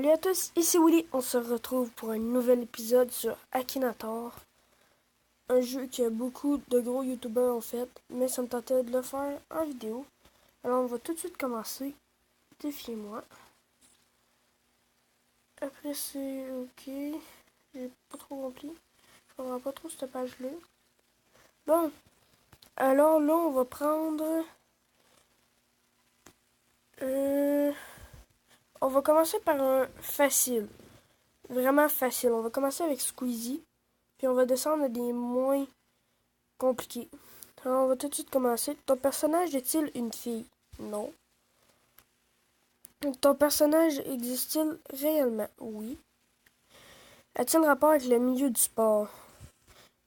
Salut à tous, ici Willy. On se retrouve pour un nouvel épisode sur Akinator. Un jeu que beaucoup de gros youtubeurs ont fait, mais ça me tentait de le faire en vidéo. Alors on va tout de suite commencer. Défiez-moi. Après c'est ok. J'ai pas trop compris. Je comprends pas trop cette page-là. Bon. Alors là on va prendre... On va commencer par un facile. Vraiment facile. On va commencer avec Squeezie. Puis on va descendre à des moins compliqués. Alors on va tout de suite commencer. Ton personnage est-il une fille? Non. Ton personnage existe-t-il réellement? Oui. A-t-il rapport avec le milieu du sport?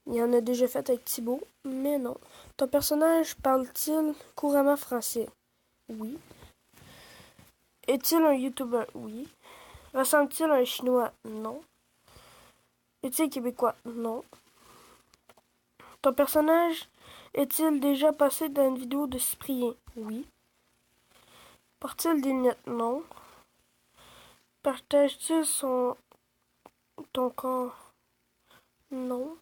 Il y en a déjà fait avec Thibaut, mais non. Ton personnage parle-t-il couramment français? Oui. Est-il un youtubeur? Oui. Ressemble-t-il à un chinois? Non. Est-il québécois? Non. Ton personnage est-il déjà passé dans une vidéo de Cyprien? Oui. Porte-t-il des lunettes? Non. Partage-t-il ton corps? Non.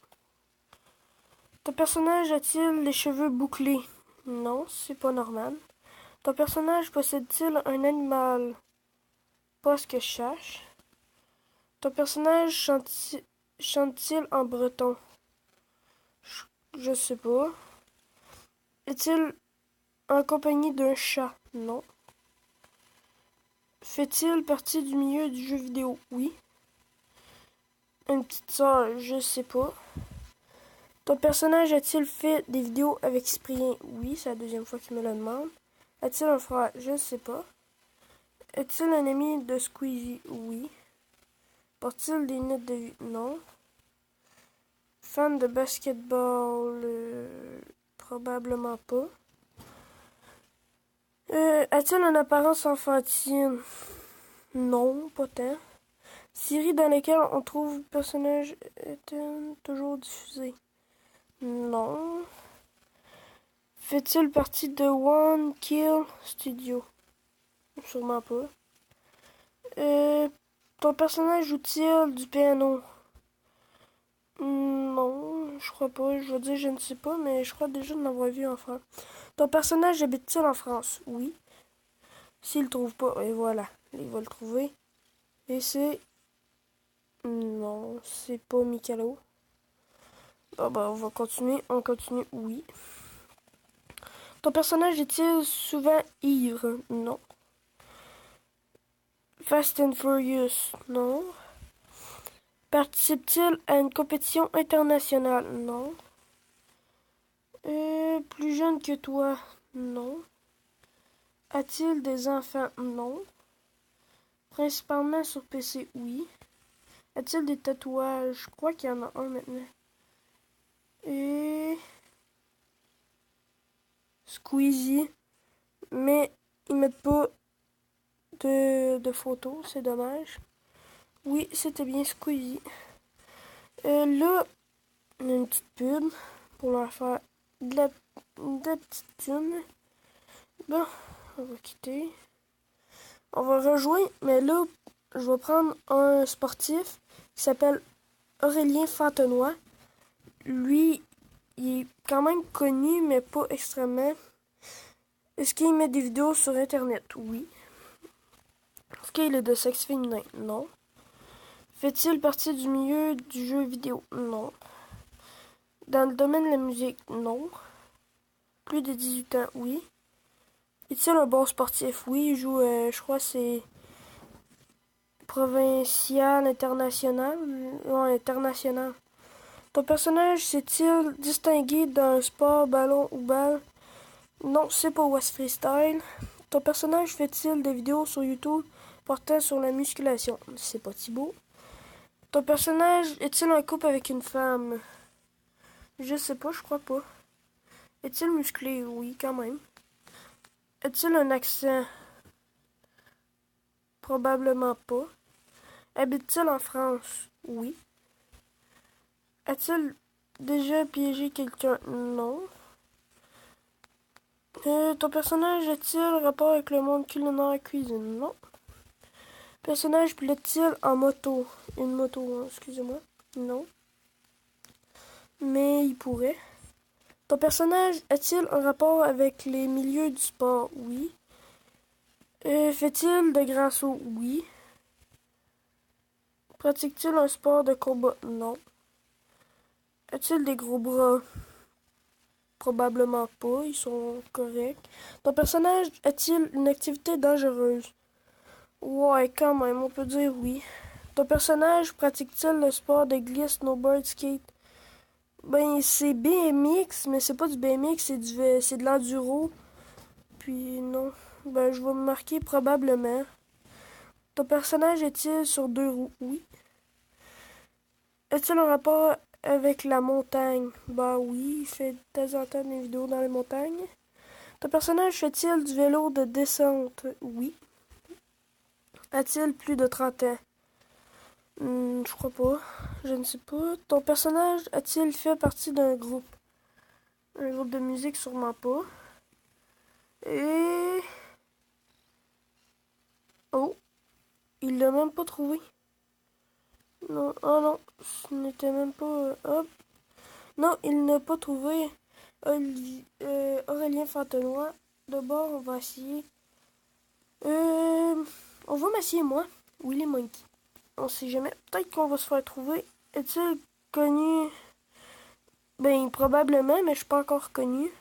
Ton personnage a-t-il les cheveux bouclés? Non, c'est pas normal. Ton personnage possède-t-il un animal? Pas ce que je cherche. Ton personnage chante-t-il en breton? Je sais pas. Est-il en compagnie d'un chat? Non. Fait-il partie du milieu du jeu vidéo? Oui. Une petite sœur? Je sais pas. Ton personnage a-t-il fait des vidéos avec Cyprien? Oui, c'est la deuxième fois qu'il me le demande. A-t-il un frère? Je ne sais pas. Est-il un ami de Squeezie? Oui. Porte-t-il des lunettes de vue? Non. Fan de basketball? Probablement pas. A-t-il une apparence enfantine? Non, pas tant. Série dans laquelle on trouve le personnage est toujours diffusé? Non. Fait-il partie de One Kill Studio? Sûrement pas. Ton personnage joue-t-il du piano? Non, je crois pas. Je veux dire, je ne sais pas, mais je crois déjà de l'avoir vu en France. Ton personnage habite-t-il en France? Oui. S'il le trouve pas, et voilà. Il va le trouver. Et c'est... Non, c'est pas Mikalo. Bon, bah, on va continuer. On continue, oui. Ton personnage est-il souvent ivre? Non. Fast and Furious? Non. Participe-t-il à une compétition internationale? Non. Plus jeune que toi? Non. A-t-il des enfants? Non. Principalement sur PC? Oui. A-t-il des tatouages? Je crois qu'il y en a un maintenant. Et... Squeezie. Mais ils mettent pas de photos, c'est dommage. Oui, c'était bien Squeezie. Là, on a une petite pub pour leur faire de la petite thune. Bon, on va quitter. On va rejoindre, mais là, je vais prendre un sportif qui s'appelle Aurélien Fantenoy. Lui, il est quand même connu, mais pas extrêmement. Est-ce qu'il met des vidéos sur Internet? Oui. Est-ce qu'il est de sexe féminin? Non. Fait-il partie du milieu du jeu vidéo? Non. Dans le domaine de la musique? Non. Plus de 18 ans? Oui. Est-il un bon sportif? Oui, il joue, je crois, c'est provincial, international. Non, international. Ton personnage s'est-il distingué dans un sport, ballon ou balle? Non, c'est pas West Freestyle. Ton personnage fait-il des vidéos sur YouTube portant sur la musculation? C'est pas Thibaut. Ton personnage est-il en couple avec une femme? Je sais pas, je crois pas. Est-il musclé? Oui, quand même. A-t-il un accent? Probablement pas. Habite-t-il en France? Oui. A-t-il déjà piégé quelqu'un? Non. Ton personnage a-t-il rapport avec le monde culinaire cuisine? Non. Personnage pilote-t-il en moto? Une moto, hein, excusez-moi. Non. Mais il pourrait. Ton personnage a-t-il un rapport avec les milieux du sport? Oui. Fait-il de grands sauts? Oui. Pratique-t-il un sport de combat? Non. A-t-il des gros bras? Probablement pas, ils sont corrects. Ton personnage a-t-il une activité dangereuse? Ouais, quand même, on peut dire oui. Ton personnage pratique-t-il le sport de glisse, snowboard, skate? Ben, c'est BMX, mais c'est pas du BMX, c'est de l'enduro. Puis non, ben je vais me marquer probablement. Ton personnage est-il sur deux roues? Oui. A-t-il un rapport avec la montagne? Ben oui, il fait de temps en temps des vidéos dans les montagnes. Ton personnage fait-il du vélo de descente? Oui. A-t-il plus de 30 ans? Je crois pas. Je ne sais pas. Ton personnage a-t-il fait partie d'un groupe? Un groupe de musique, sûrement pas. Et... Oh, il l'a même pas trouvé. Non, oh non, ce n'était même pas... hop. Non, il n'a pas trouvé Aurélien Fontenoy. D'abord, on va essayer. On va m'essayer moi, Willy Monkey. On sait jamais. Peut-être qu'on va se faire trouver. Est-il connu? Ben, probablement, mais je suis pas encore connu.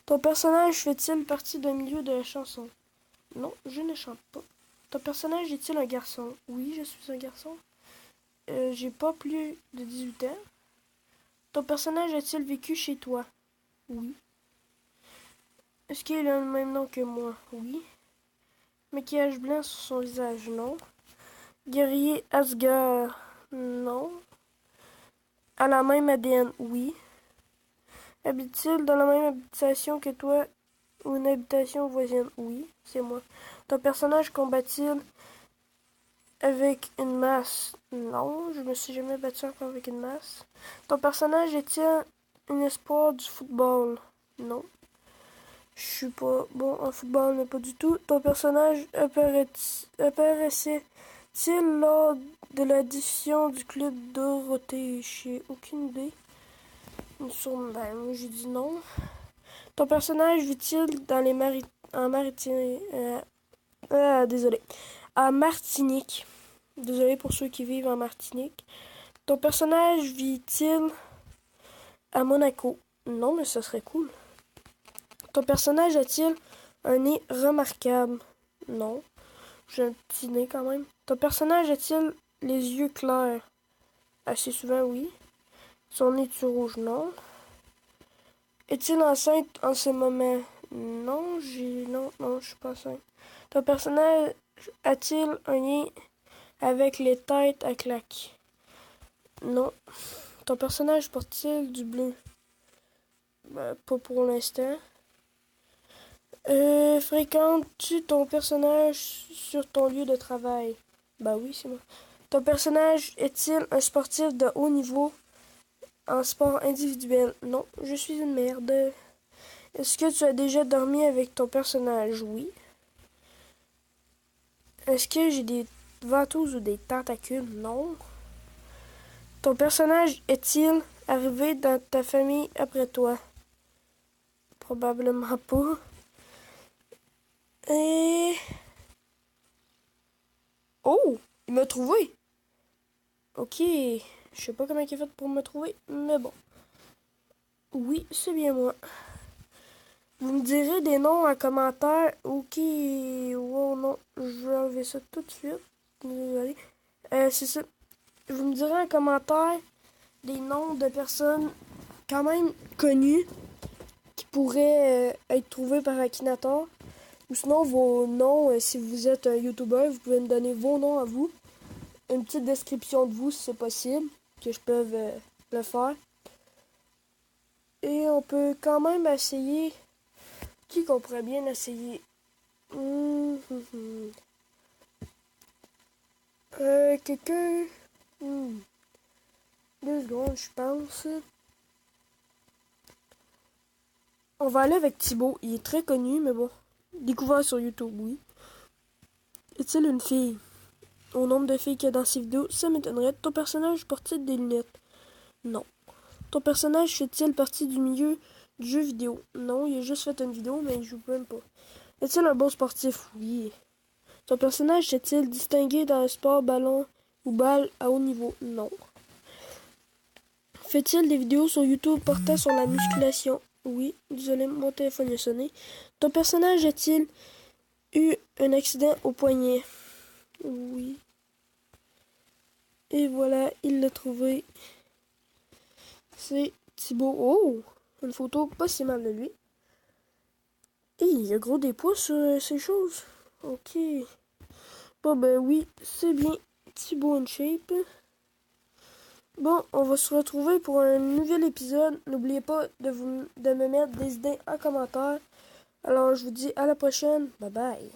Ton personnage fait-il partie d'un milieu de la chanson? Non, je ne chante pas. Ton personnage est-il un garçon? Oui, je suis un garçon. J'ai pas plus de 18 ans. Ton personnage a-t-il vécu chez toi? Oui. Est-ce qu'il a le même nom que moi? Oui. Maquillage blanc sur son visage? Non. Guerrier Asgard? Non. À la même ADN? Oui. Habite-t-il dans la même habitation que toi ou une habitation voisine? Oui, c'est moi. Ton personnage combat-il avec une masse? Non, je me suis jamais battu encore avec une masse. Ton personnage est-il un espoir du football? Non. Je suis pas bon en football, mais pas du tout. Ton personnage apparaissait-il lors de la diffusion du club Dorothée? J'ai aucune idée. Ben, moi j'ai dit non. Ton personnage vit-il dans les en Martinique? Désolé. À Martinique. Désolé pour ceux qui vivent en Martinique. Ton personnage vit-il à Monaco? Non, mais ça serait cool. Ton personnage a-t-il un nez remarquable? Non. J'ai un petit nez quand même. Ton personnage a-t-il les yeux clairs? Assez souvent, oui. Son nez est rouge? Non. Est-il enceinte en ce moment? Non, non, je suis pas enceinte. Ton personnage a-t-il un lien avec les têtes à claques? Non. Ton personnage porte-t-il du bleu? Ben, pas pour l'instant. Fréquentes-tu ton personnage sur ton lieu de travail? Ben oui, c'est moi. Ton personnage est-il un sportif de haut niveau en sport individuel? Non, je suis une merde. Est-ce que tu as déjà dormi avec ton personnage? Oui. Est-ce que j'ai des ventouses ou des tentacules? Non. Ton personnage est-il arrivé dans ta famille après toi? Probablement pas. Et... Oh! Il m'a trouvé! Ok. Je sais pas comment il a fait pour me trouver, mais bon. Oui, c'est bien moi. Vous me direz des noms en commentaire. Ok. Wow, non. Je vais enlever ça tout de suite. Désolé. C'est ça. Vous me direz en commentaire des noms de personnes quand même connues qui pourraient être trouvées par Akinator. Ou sinon, vos noms, si vous êtes un YouTuber, vous pouvez me donner vos noms à vous. Une petite description de vous, si c'est possible, que je peux le faire. Et on peut quand même essayer. Qui qu'on pourrait bien essayer? Quelqu'un... 2 secondes, je pense. On va aller avec Thibaut. Il est très connu, mais bon. Découvert sur YouTube, oui. Est-il une fille? au nombre de filles qu'il y a dans ces vidéos, ça m'étonnerait. Ton personnage porte-t-il des lunettes? Non. Ton personnage fait-il partie du milieu du jeu vidéo? Non, il a juste fait une vidéo, mais il joue même pas. Est-il un bon sportif? Oui. Ton personnage s'est-il distingué dans le sport ballon ou balle à haut niveau? Non. Fait-il des vidéos sur YouTube portant sur la musculation? Oui. Désolé, mon téléphone a sonné. Ton personnage a-t-il eu un accident au poignet? Oui. Et voilà, il l'a trouvé. C'est Thibaut. Oh! Une photo pas si mal de lui. Et il y a gros des pouces sur ces choses. Ok. Bon, ben oui, c'est bien. Thibaut in shape. Bon, on va se retrouver pour un nouvel épisode. N'oubliez pas de me mettre des idées en commentaire. Alors, je vous dis à la prochaine. Bye bye.